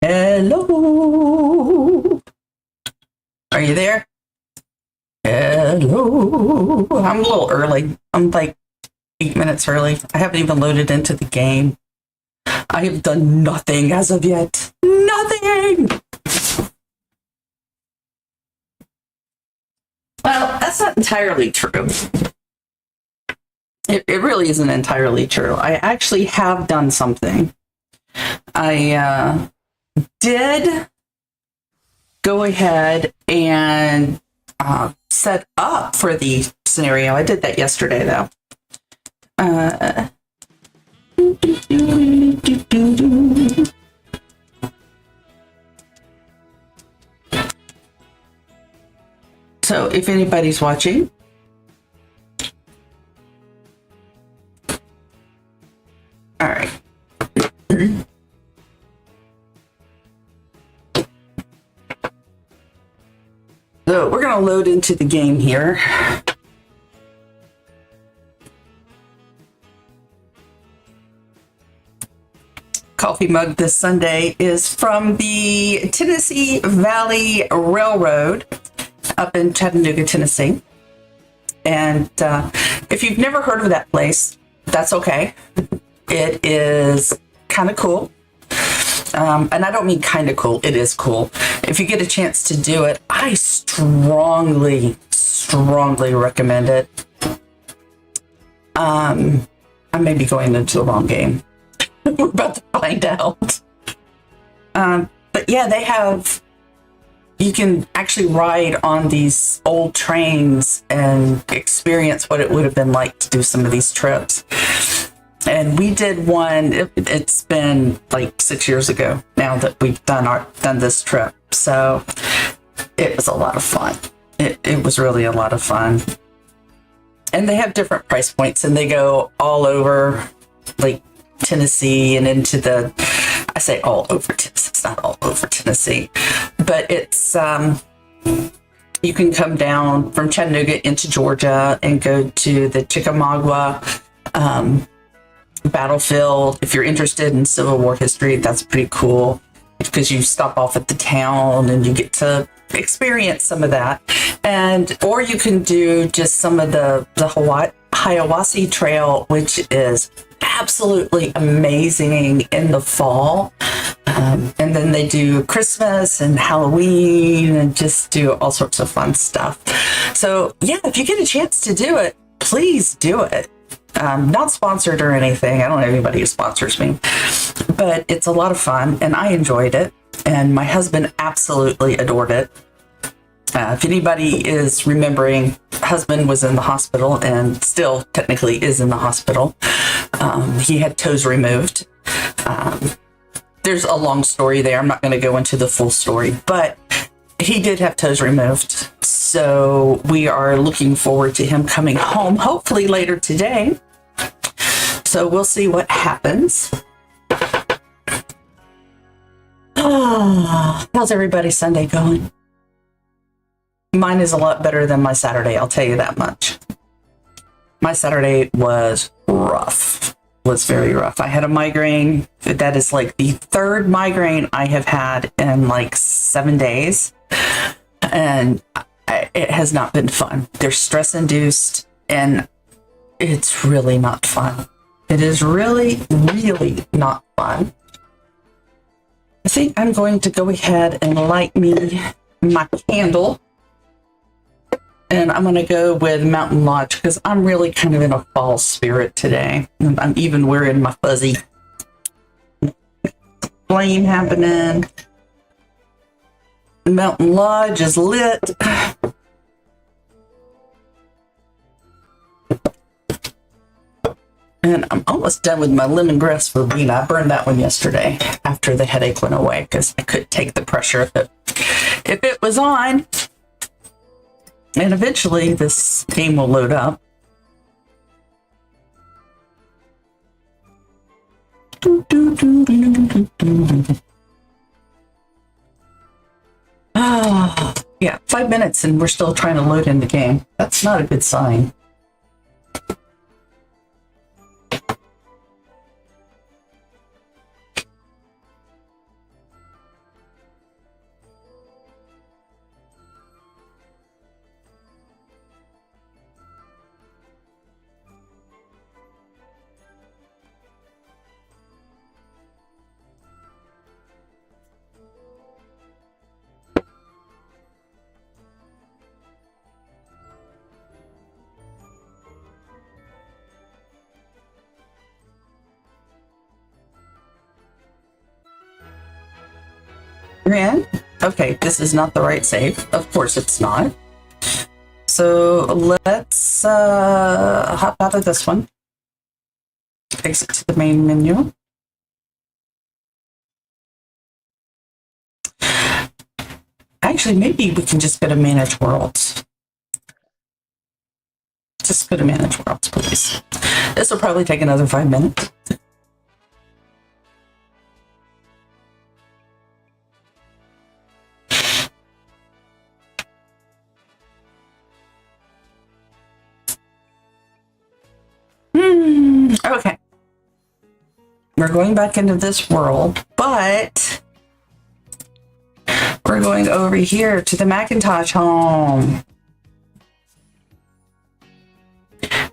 Hello. Are you there? Hello. I'm a little early. I'm like 8 minutes early. I haven't even loaded into the game. I have done nothing as of yet. Nothing. Well, that's not entirely true. It really isn't entirely true. I actually have done something. I did go ahead and set up for the scenario. I did that yesterday, though. So if anybody's watching, all right. So we're going to load into the game here. Coffee mug this Sunday is from the Tennessee Valley Railroad up in Chattanooga, Tennessee. And if you've never heard of that place, that's okay. It is kind of cool. And I don't mean kind of cool. It is cool. If you get a chance to do it, I strongly recommend it. I may be going into the wrong game. We're about to find out. But yeah, you can actually ride on these old trains and experience what it would have been like to do some of these trips. And we did one, it's been like 6 years ago now that we've done this trip. So it was a lot of fun. It was really a lot of fun. And they have different price points and they go all over like Tennessee and into I say all over Tennessee, it's not all over Tennessee, but it's, you can come down from Chattanooga into Georgia and go to the Chickamauga, battlefield. If you're interested in Civil War history, that's pretty cool because you stop off at the town and you get to experience some of that. Or you can do just some of the Hiawassee Trail, which is absolutely amazing in the fall. And then they do Christmas and Halloween and just do all sorts of fun stuff. So yeah, if you get a chance to do it, please do it. Not sponsored or anything. I don't know anybody who sponsors me, but it's a lot of fun and I enjoyed it. And my husband absolutely adored it. If anybody is remembering, husband was in the hospital and still technically is in the hospital. He had toes removed. There's a long story there. I'm not going to go into the full story, but he did have toes removed. So we are looking forward to him coming home, hopefully later today. So we'll see what happens. How's everybody's Sunday going? Mine is a lot better than my Saturday, I'll tell you that much. My Saturday was rough. Was very rough. I had a migraine. That is like the third migraine I have had in like 7 days. And it has not been fun. They're stress induced and it's really not fun. It is really not fun. I think I'm going to go ahead and light me my candle. And I'm going to go with Mountain Lodge because I'm really kind of in a fall spirit today. And I'm even wearing my fuzzy flame happening. Mountain Lodge is lit. And I'm almost done with my lemongrass verbena. I burned that one yesterday after the headache went away because I couldn't take the pressure if it was on. And eventually this game will load up. Yeah, 5 minutes and we're still trying to load in the game. That's not a good sign. You're in? Okay, this is not the right save. Of course it's not. So let's hop out of this one. Exit to the main menu. Actually, maybe we can just go to Manage Worlds. Just go to Manage Worlds, please. This will probably take another 5 minutes. Okay. We're going back into this world, but we're going over here to the Macintosh home.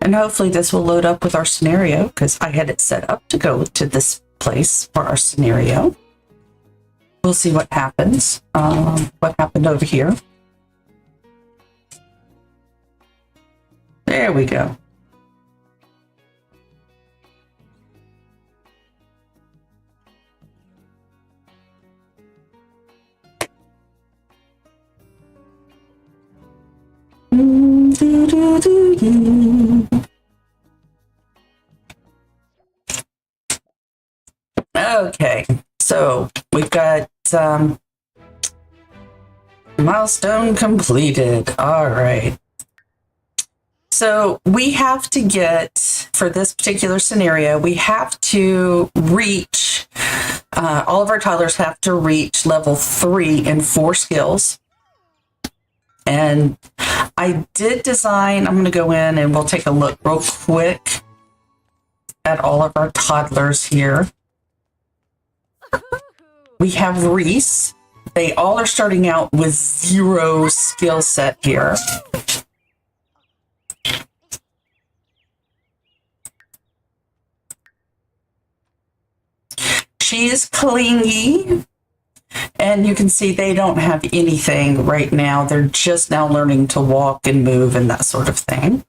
And hopefully this will load up with our scenario, because I had it set up to go to this place for our scenario. We'll see what happens. What happened over here. There we go. Okay, so we've got milestone completed. All right. So we have to get, for this particular scenario, we have to reach, all of our toddlers have to reach level 3 in 4 skills. And I did design, I'm going to go in and we'll take a look real quick at all of our toddlers here. We have Reese. They all are starting out with 0 skill set here. She is clingy. And you can see they don't have anything right now. They're just now learning to walk and move and that sort of thing.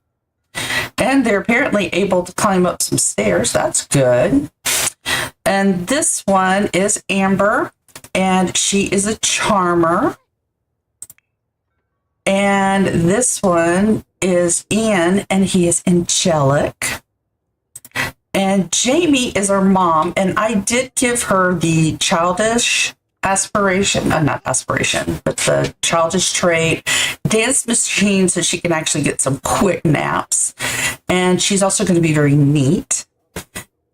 And they're apparently able to climb up some stairs. That's good. And this one is Amber, and she is a charmer. And this one is Ian, and he is angelic. And Jamie is our mom, and I did give her the childish aspiration, not aspiration, but the childish trait, dance machine, so she can actually get some quick naps. And she's also going to be very neat.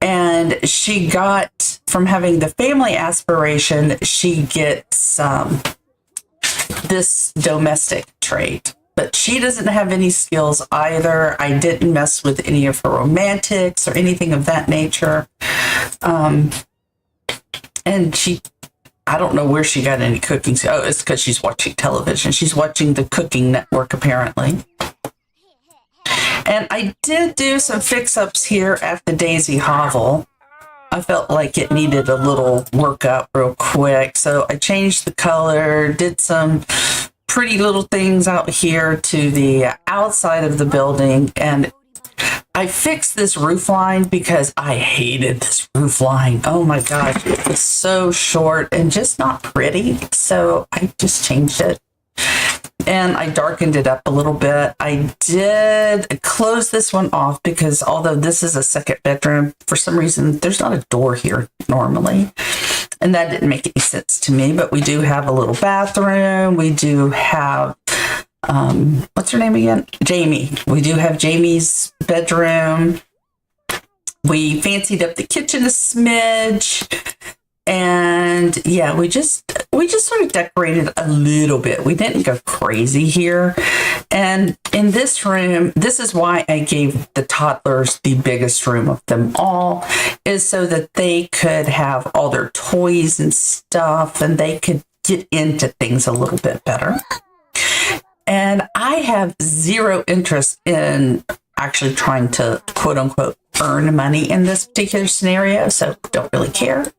And she got, from having the family aspiration, she gets this domestic trait. But she doesn't have any skills either. I didn't mess with any of her romantics or anything of that nature. And she, I don't know where she got any cooking. Oh, it's because she's watching television. She's watching the Cooking Network, apparently. And I did do some fix-ups here at the Daisy Hovel. I felt like it needed a little workup real quick. So I changed the color, did some pretty little things out here to the outside of the building. And I fixed this roof line because I hated this roof line. Oh my gosh, it was so short and just not pretty. So I just changed it. And I darkened it up a little bit. I did close this one off because although this is a second bedroom, for some reason, there's not a door here normally. And that didn't make any sense to me, but we do have a little bathroom. We do have, what's her name again? Jamie. We do have Jamie's bedroom. We fancied up the kitchen a smidge. And yeah, we just sort of decorated a little bit. We didn't go crazy here. And in this room, this is why I gave the toddlers the biggest room of them all, is so that they could have all their toys and stuff and they could get into things a little bit better. And I have zero interest in actually trying to quote unquote earn money in this particular scenario, so don't really care.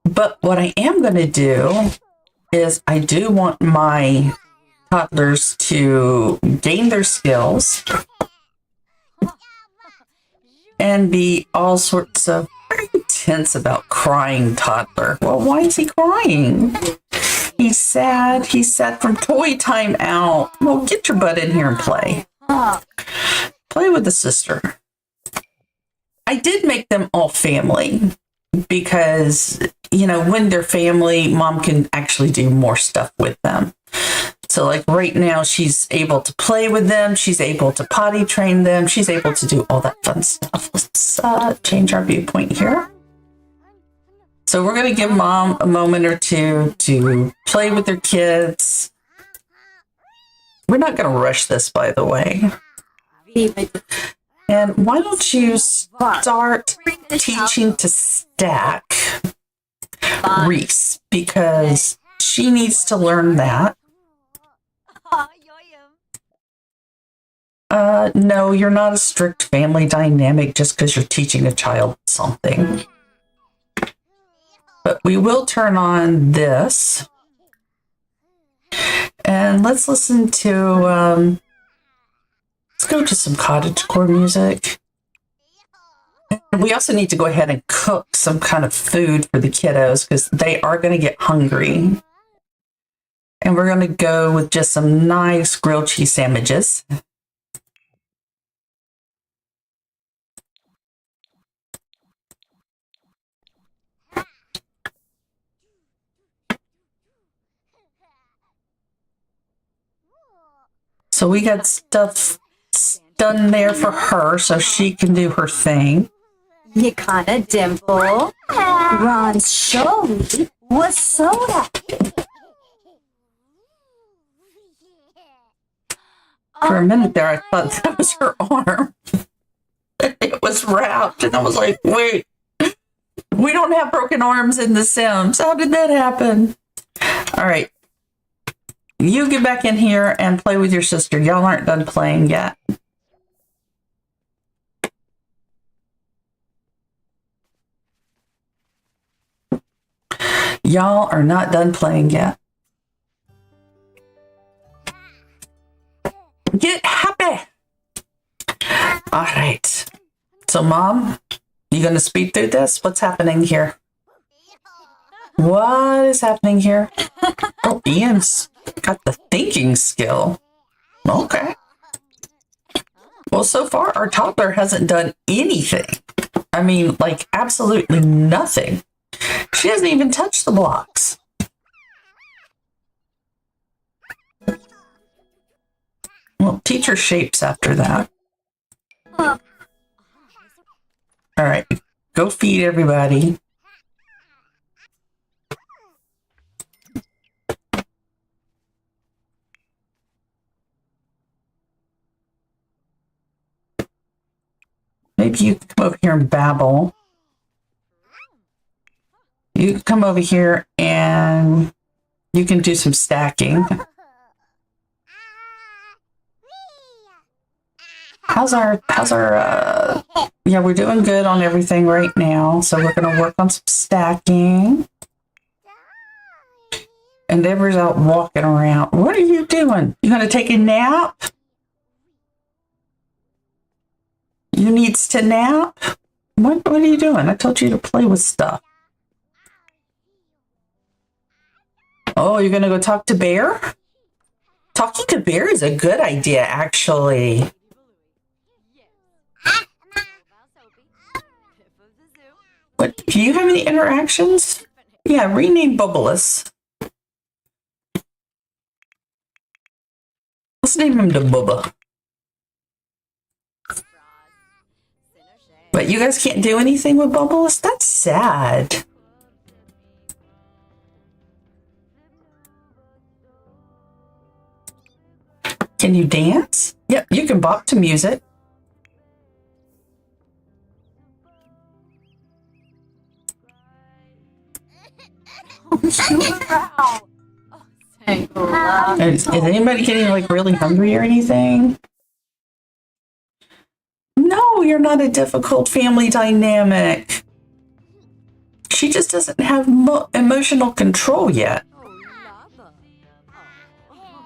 But what I am going to do is I do want my toddlers to gain their skills and be all sorts of very tense about crying toddler. Well, why is he crying? He's sad. He's sad from toy time out. Well, get your butt in here and play. Play with the sister. I did make them all family because, you know, when they're family, mom can actually do more stuff with them. So like right now, she's able to play with them. She's able to potty train them. She's able to do all that fun stuff. Let's change our viewpoint here. So we're going to give mom a moment or two to play with their kids. We're not going to rush this, by the way. And why don't you start teaching to stack Reese, because she needs to learn that. No, you're not a strict family dynamic just because you're teaching a child something. But we will turn on this. And let's listen to, let's go to some cottagecore music. And we also need to go ahead and cook some kind of food for the kiddos because they are going to get hungry. And we're going to go with just some nice grilled cheese sandwiches. So we got stuff done there for her so she can do her thing. You kinda dimple. Ron's showy was soda. For a minute there, I thought that was her arm. It was wrapped, and I was like, wait, we don't have broken arms in The Sims. How did that happen? All right. You get back in here and play with your sister. Y'all aren't done playing yet. Y'all are not done playing yet. Get happy. All right. So, Mom, you going to speed through this? What's happening here? What is happening here? Oh, Ian's got the thinking skill. Okay. Well, so far, our toddler hasn't done anything. I mean, like, absolutely nothing. She hasn't even touched the blocks. Well, teach her shapes after that. All right. Go feed everybody. Maybe you can come over here and babble. You can come over here and you can do some stacking. How's our, yeah, we're doing good on everything right now. So we're going to work on some stacking. And Deborah's out walking around. What are you doing? You going to take a nap? You needs to nap? What are you doing? I told you to play with stuff. Oh, you're going to go talk to Bear? Talking to Bear is a good idea, actually. What, do you have any interactions? Yeah, rename Bubbleless. Let's name him to Bubba. But you guys can't do anything with Bubbleless? That's sad. Can you dance? Yep, you can bop to music. Is anybody getting like really hungry or anything? No, you're not a difficult family dynamic. She just doesn't have emotional control yet.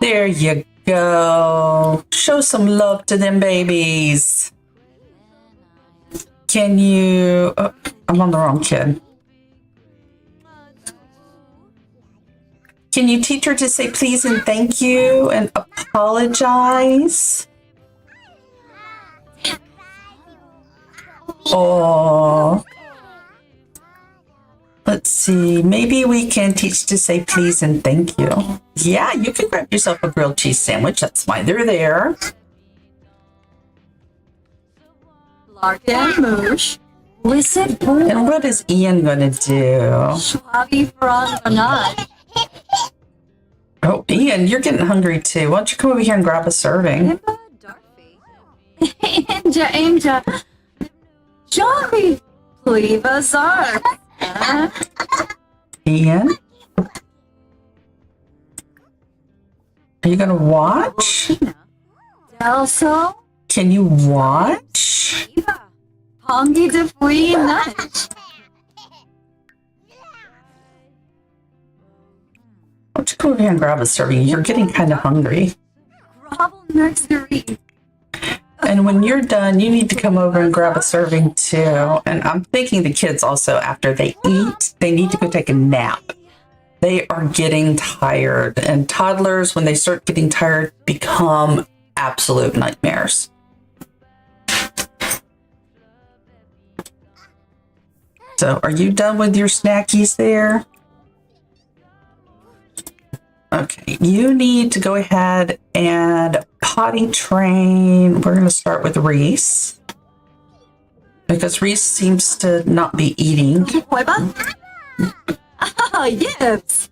There you go. Show some love to them babies. Can you... Oh, I'm on the wrong kid. Can you teach her to say please and thank you and apologize? Oh. Let's see. Maybe we can teach to say please and thank you. Yeah, you can grab yourself a grilled cheese sandwich. That's why they're there. Lark and Moosh. Listen, And what is Ian going to do? Schwabi from Anand. Oh, Ian, you're getting hungry too. Why don't you come over here and grab a serving? Angel. Johnny. Please, Bazar. Ian? Are you going to watch? Delso. Can you watch? Pongi de Fui Nudge. Why don't you come over here and grab a serving? You're getting kind of hungry. Grovel Nursery. And when you're done, you need to come over and grab a serving too. And I'm thinking the kids also, after they eat, they need to go take a nap. They are getting tired. And toddlers, when they start getting tired, become absolute nightmares. So are you done with your snackies there? Okay, you need to go ahead and potty train. We're going to start with Reese because Reese seems to not be eating. Ah, yes.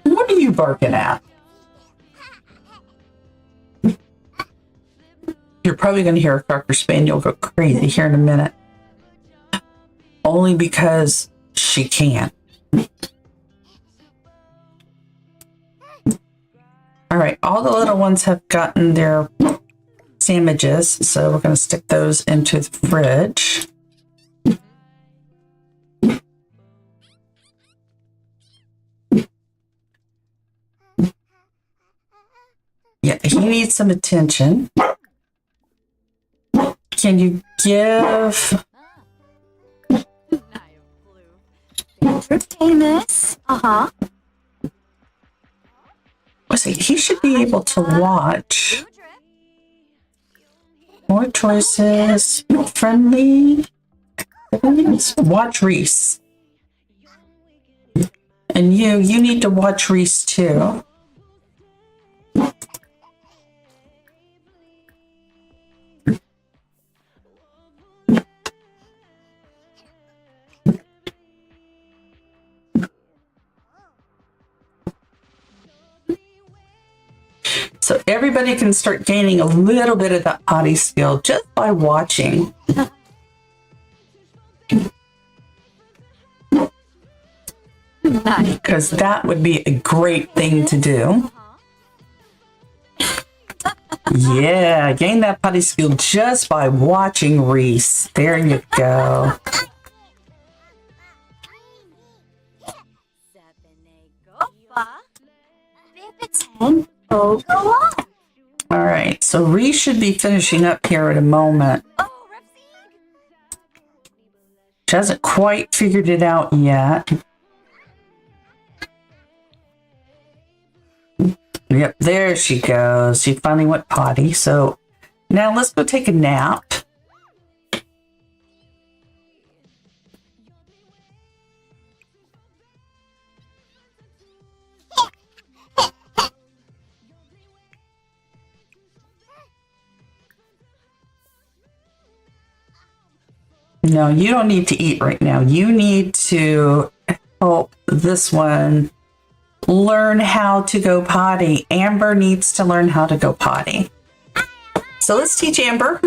What are you barking at? You're probably going to hear a Cocker Spaniel go crazy here in a minute. Only because she can. All right, all the little ones have gotten their sandwiches, so we're going to stick those into the fridge. Yeah, he needs some attention. Can you give... Entertainment. Uh-huh. Let's see, he should be able to watch. More choices, more friendly. Watch Reese. And you need to watch Reese too. So everybody can start gaining a little bit of that potty skill just by watching. Because that would be a great thing to do. Yeah, gain that potty skill just by watching Reese. There you go. Oh, go on. All right, so Reese should be finishing up here in a moment. She hasn't quite figured it out yet. Yep, there she goes. She finally went potty. So now let's go take a nap. No, you don't need to eat right now. You need to help this one learn how to go potty. Amber needs to learn how to go potty. So let's teach Amber.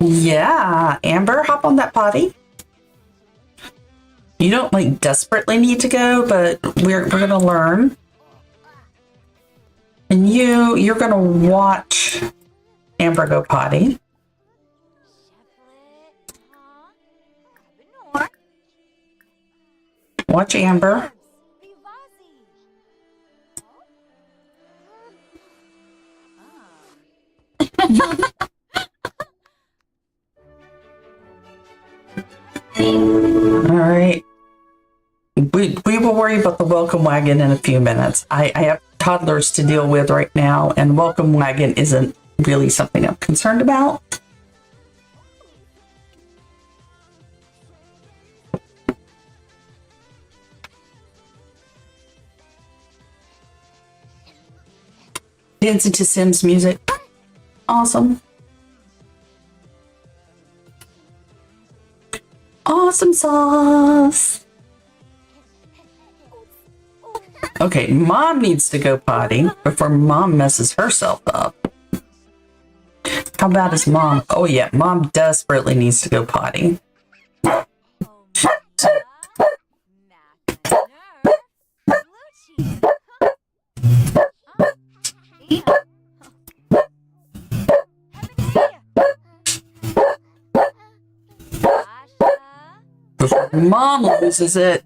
Yeah, Amber, hop on that potty. You don't like desperately need to go, but we're gonna learn. And you're gonna watch Amber go potty. Watch Amber. will worry about the welcome wagon in a few minutes. I have toddlers to deal with right now, and welcome wagon isn't really something I'm concerned about. Dancing to Sims music. Awesome. Awesome sauce. Okay, mom needs to go potty before mom messes herself up. How bad is mom? Oh yeah, mom desperately needs to go potty. Before mom loses it.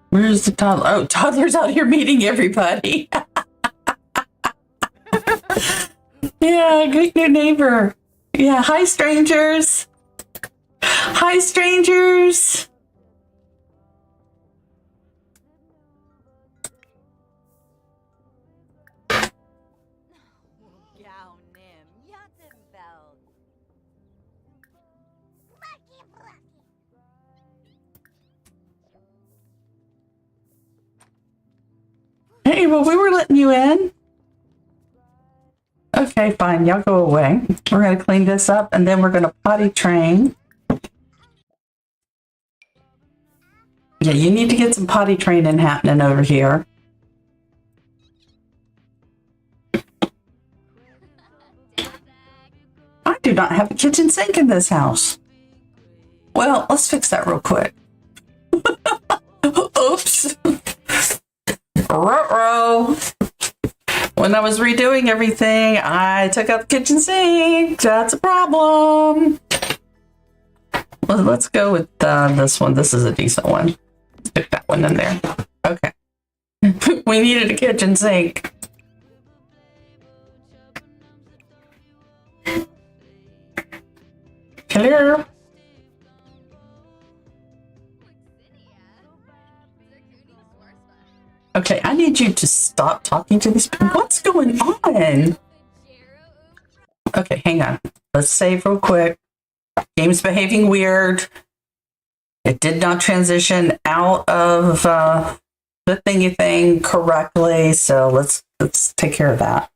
Where's the toddler? Oh, toddler's out here meeting everybody. Yeah, greet your neighbor. Yeah, hi, strangers. Hi, strangers. Hey, well, we were letting you in. Okay, fine. Y'all go away. We're going to clean this up, and then we're going to potty train. Yeah, you need to get some potty training happening over here. I do not have a kitchen sink in this house. Well, let's fix that real quick. Oops. Ruh-roh. When I was redoing everything, I took out the kitchen sink. That's a problem. Well, let's go with this one. This is a decent one. Stick that one in there. Okay. We needed a kitchen sink. Hello? Okay, I need you to stop talking to these people. What's going on? Okay, hang on. Let's save real quick. Game's behaving weird. It did not transition out of the thingy thing correctly, so let's take care of that.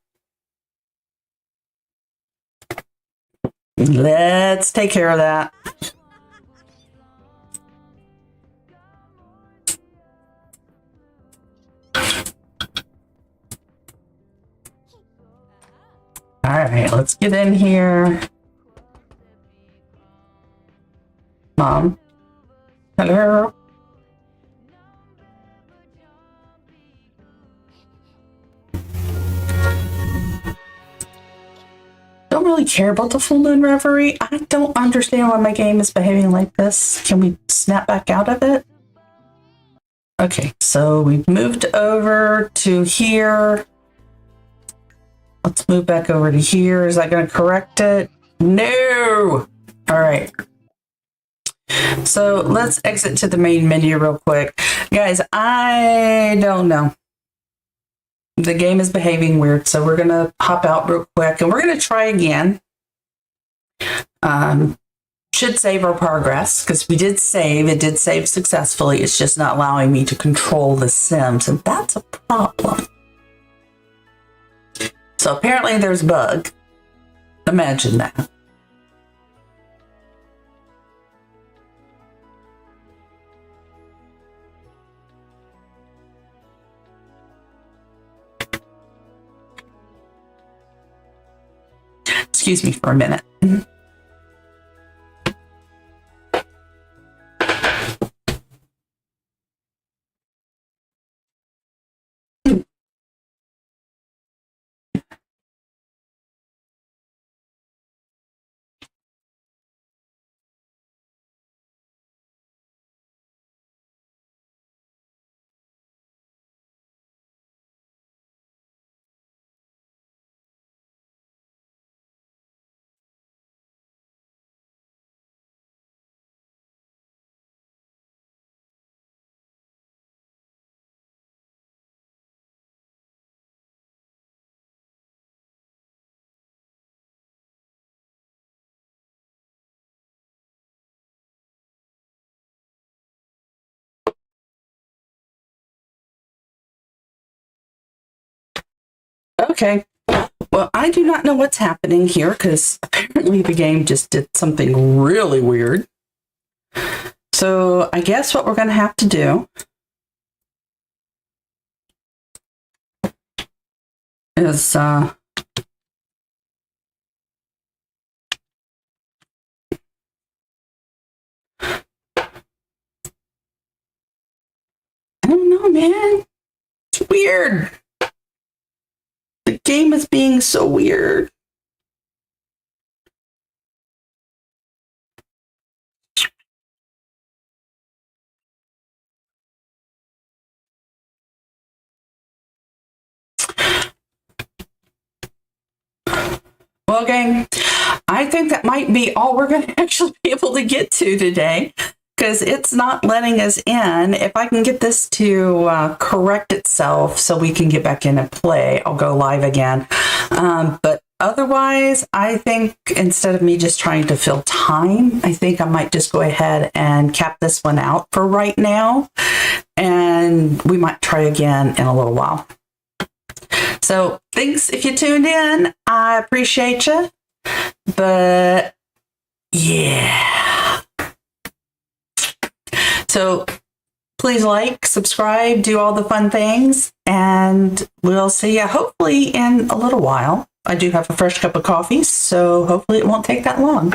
Let's take care of that. All right, let's get in here. Mom. Hello. Don't really care about the full moon reverie. I don't understand why my game is behaving like this. Can we snap back out of it? Okay, so we've moved over to here. Let's move back over to here. Is that going to correct it? No! All right. So let's exit to the main menu real quick. Guys, I don't know. The game is behaving weird, so we're going to hop out real quick and we're going to try again. Should save our progress because we did save. It did save successfully. It's just not allowing me to control the Sims, and that's a problem. So apparently there's a bug. Imagine that. excuse me for a minute. Okay. Well, I do not know what's happening here because apparently the game just did something really weird. So I guess what we're going to have to do is I don't know, man. It's weird. The game is being so weird. Well, gang, I think that might be all we're going to actually be able to get to today because it's not letting us in. If I can get this to correct itself so we can get back in and play, I'll go live again. But otherwise, I think instead of me just trying to fill time, I think I might just go ahead and cap this one out for right now. And we might try again in a little while. So thanks if you tuned in. I appreciate you. But yeah. So please like, subscribe, do all the fun things, and we'll see you hopefully in a little while. I do have a fresh cup of coffee, so hopefully it won't take that long.